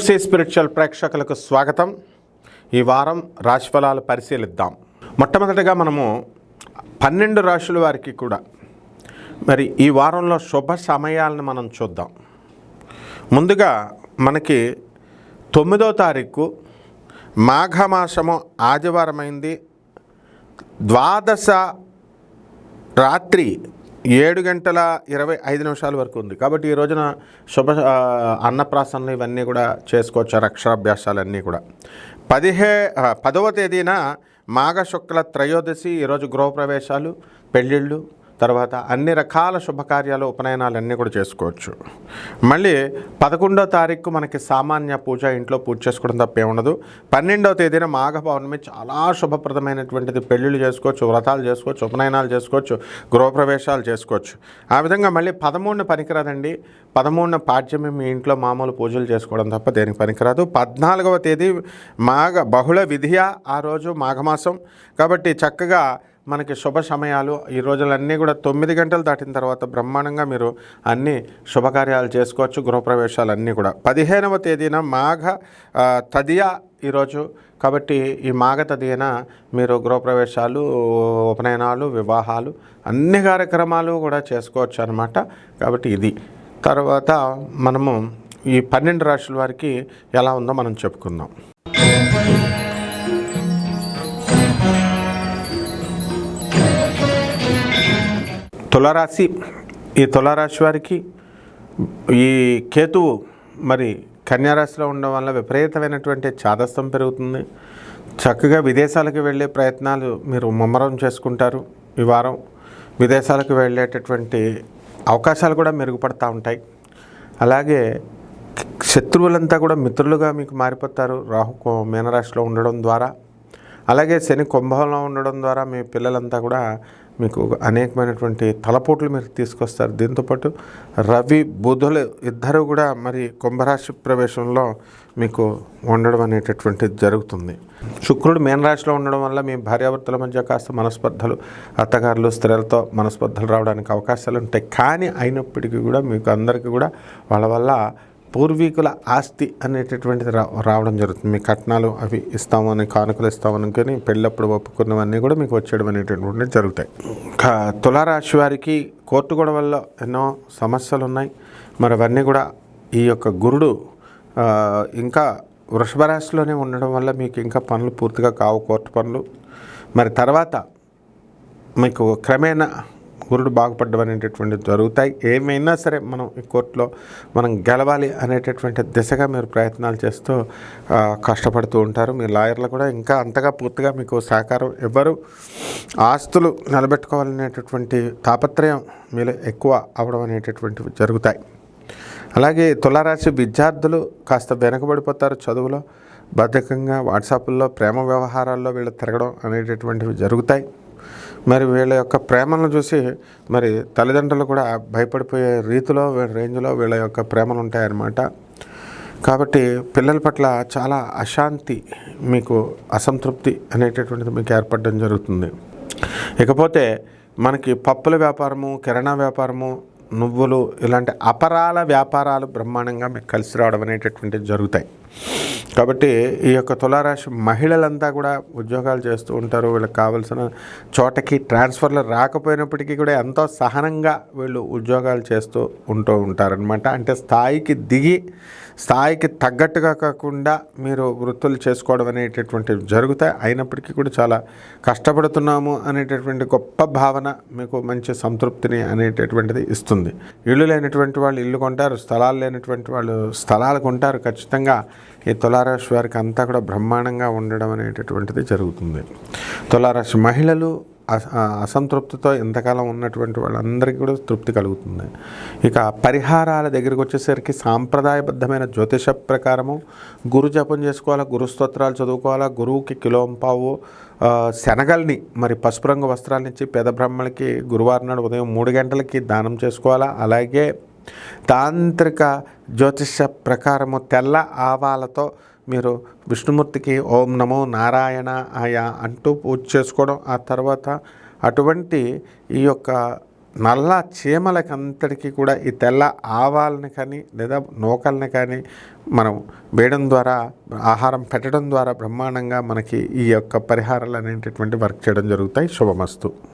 NFC spiritual ప్రేక్షకులకు స్వాగతం. ఈ వారం రాశిఫలాలు పరిశీలిద్దాం. మొట్టమొదటిగా మనము 12 రాశుల వారికి కూడా మరి ఈ వారంలో శుభ సమయాలను మనం చూద్దాం. ముందుగా మనకి 9వ తారీఖు మాఘమాసము ఆదివారమైంది. ద్వాదశ రాత్రి 7:25 వరకు ఉంది. కాబట్టి ఈ రోజున శుభ అన్నప్రాసనలు ఇవన్నీ కూడా చేసుకోవచ్చు. అక్షరాభ్యాసాలన్నీ కూడా 10వ తేదీన మాఘ శుక్ల త్రయోదశి. ఈరోజు గృహప్రవేశాలు, పెళ్ళిళ్ళు, తర్వాత అన్ని రకాల శుభకార్యాలు, ఉపనయనాలు అన్నీ కూడా చేసుకోవచ్చు. మళ్ళీ 11వ తారీఖు మనకి సామాన్య పూజ, ఇంట్లో పూజ చేసుకోవడం తప్పే ఉండదు. 12వ తేదీన మాఘ పౌర్ణమి చాలా శుభప్రదమైనటువంటిది. పెళ్ళిళ్ళు చేసుకోవచ్చు, వ్రతాలు చేసుకోవచ్చు, ఉపనయనాలు చేసుకోవచ్చు, గృహప్రవేశాలు చేసుకోవచ్చు. ఆ విధంగా మళ్ళీ 13న పనికిరాదండి. 13న పాడ్యమి, మీ ఇంట్లో మామూలు పూజలు చేసుకోవడం తప్ప దేనికి పనికిరాదు. 14వ తేదీ బహుళ విధియ, ఆ రోజు మాఘమాసం. కాబట్టి చక్కగా మనకి శుభ సమయాలు ఈ రోజులన్నీ కూడా 9 గంటలు దాటిన తర్వాత బ్రహ్మాండంగా మీరు అన్ని శుభకార్యాలు చేసుకోవచ్చు, గృహప్రవేశాలు అన్నీ కూడా. 15వ తేదీన మాఘ తదియ ఈరోజు. కాబట్టి ఈ మాఘ తదియన మీరు గృహప్రవేశాలు, ఉపనయనాలు, వివాహాలు అన్ని కార్యక్రమాలు కూడా చేసుకోవచ్చు అన్నమాట. కాబట్టి ఇది తర్వాత మనము ఈ 12 రాశుల వారికి ఎలా ఉందో మనం చెప్పుకుందాం. తులారాశి. ఈ తులారాశి వారికి ఈ కేతువు మరి కన్యారాశిలో ఉండడం వల్ల విపరీతమైనటువంటి చాదస్తం పెరుగుతుంది. చక్కగా విదేశాలకు వెళ్ళే ప్రయత్నాలు మీరు ముమ్మరం చేసుకుంటారు. ఈ వారం విదేశాలకు వెళ్ళేటటువంటి అవకాశాలు కూడా మెరుగుపడతా ఉంటాయి. అలాగే శత్రువులంతా కూడా మిత్రులుగా మీకు మారిపోతారు రాహు మీనరాశిలో ఉండడం ద్వారా. అలాగే శని కుంభంలో ఉండడం ద్వారా మీ పిల్లలంతా కూడా మీకు అనేకమైనటువంటి తలపోట్లు మీరు తీసుకొస్తారు. దీంతోపాటు రవి బుధులు ఇద్దరు కూడా మరి కుంభరాశి ప్రవేశంలో మీకు ఉండడం అనేటటువంటిది జరుగుతుంది. శుక్రుడు మీనరాశిలో ఉండడం వల్ల మీ భార్యాభర్తల మధ్య కాస్త మనస్పర్ధలు, అత్తగారులు స్త్రీలతో మనస్పర్ధలు రావడానికి అవకాశాలు ఉంటాయి. కానీ అయినప్పటికీ కూడా మీకు అందరికీ కూడా వాళ్ళ వల్ల పూర్వీకుల ఆస్తి అనేటటువంటిది రావడం జరుగుతుంది. మీ కట్నాలు అవి ఇస్తామని, కానుకలు ఇస్తామని, కానీ పెళ్ళప్పుడు ఒప్పుకున్నవన్నీ కూడా మీకు వచ్చేయడం అనేటటువంటివి జరుగుతాయి. తులారాశి వారికి కోర్టు గొడవల్లో ఎన్నో సమస్యలు ఉన్నాయి. మరి అవన్నీ కూడా ఈ యొక్క గురుడు ఇంకా వృషభ రాశిలోనే ఉండడం వల్ల మీకు ఇంకా పనులు పూర్తిగా కావు, కోర్టు పనులు. మరి తర్వాత మీకు క్రమేణా గురుడు బాగుపడడం అనేటటువంటివి జరుగుతాయి. ఏమైనా సరే మనం ఈ కోర్టులో మనం గెలవాలి అనేటటువంటి దిశగా మీరు ప్రయత్నాలు చేస్తూ కష్టపడుతూ ఉంటారు. మీ లాయర్లు కూడా ఇంకా అంతగా పూర్తిగా మీకు సహకారం ఇవ్వరు. ఆస్తులు నిలబెట్టుకోవాలనేటటువంటి తాపత్రయం మీలో ఎక్కువ అవడం అనేటటువంటివి జరుగుతాయి. అలాగే తులారాశి విద్యార్థులు కాస్త వెనకబడిపోతారు చదువులో. బద్ధకంగా వాట్సాప్ల్లో ప్రేమ వ్యవహారాల్లో వీళ్ళు తిరగడం అనేటటువంటివి జరుగుతాయి. మరి వీళ్ళ యొక్క ప్రేమను చూసి మరి తల్లిదండ్రులు కూడా భయపడిపోయే రీతిలో, రేంజ్లో వీళ్ళ యొక్క ప్రేమలు ఉంటాయన్నమాట. కాబట్టి పిల్లల పట్ల చాలా అశాంతి, మీకు అసంతృప్తి అనేటటువంటిది మీకు ఏర్పడడం జరుగుతుంది. ఇకపోతే మనకి పప్పుల వ్యాపారము, కిరాణా వ్యాపారము, నువ్వులు ఇలాంటి అపరాల వ్యాపారాలు బ్రహ్మాండంగా మీకు కలిసి రావడం అనేటటువంటివి జరుగుతాయి. కాబట్టి ఈ యొక్క తులారాశి మహిళలంతా కూడా ఉద్యోగాలు చేస్తూ ఉంటారు. వీళ్ళకి కావాల్సిన చోటకి ట్రాన్స్ఫర్లు రాకపోయినప్పటికీ కూడా ఎంతో సహనంగా వీళ్ళు ఉద్యోగాలు చేస్తూ ఉంటారనమాట. అంటే స్థాయికి దిగి స్థాయికి తగ్గట్టుగా కాకుండా మీరు వృత్తులు చేసుకోవడం అనేటటువంటివి జరుగుతాయి. అయినప్పటికీ కూడా చాలా కష్టపడుతున్నాము అనేటటువంటి గొప్ప భావన మీకు మంచి సంతృప్తిని అనేటటువంటిది ఇస్తుంది. ఇల్లు లేనటువంటి వాళ్ళు ఇల్లు కొంటారు, స్థలాలు లేనటువంటి వాళ్ళు స్థలాలు కొంటారు. ఖచ్చితంగా ఈ తులారాశి వారికి అంతా కూడా బ్రహ్మాండంగా ఉండడం అనేటటువంటిది జరుగుతుంది. తులారాశి మహిళలు అసంతృప్తితో ఎంతకాలం ఉన్నటువంటి వాళ్ళందరికీ కూడా తృప్తి కలుగుతుంది. ఇక పరిహారాల దగ్గరికి వచ్చేసరికి సాంప్రదాయబద్ధమైన జ్యోతిష ప్రకారము గురు జపం చేసుకోవాలా, గురు స్తోత్రాలు చదువుకోవాలా, గురువుకి కిలోంపావు శనగల్ని మరి పసుపు రంగు వస్త్రాలనిచ్చి పేద బ్రాహ్మణులకి గురువారం నాడు ఉదయం 3 గంటలకి దానం చేసుకోవాలా. అలాగే తాంత్రిక జ్యోతిష ప్రకారము తెల్ల ఆవాలతో మీరు విష్ణుమూర్తికి ఓం నమో నారాయణ ఆయ అంటూ పూజ చేసుకోవడం. ఆ తర్వాత అటువంటి ఈ యొక్క నల్ల చీమలకంతటికీ కూడా ఈ తెల్ల ఆవాలని కానీ లేదా నూకల్ని కానీ మనం వేయడం ద్వారా, ఆహారం పెట్టడం ద్వారా బ్రహ్మాండంగా మనకి ఈ యొక్క పరిహారాలు అనేటటువంటి వర్క్ చేయడం జరుగుతాయి. శుభమస్తు.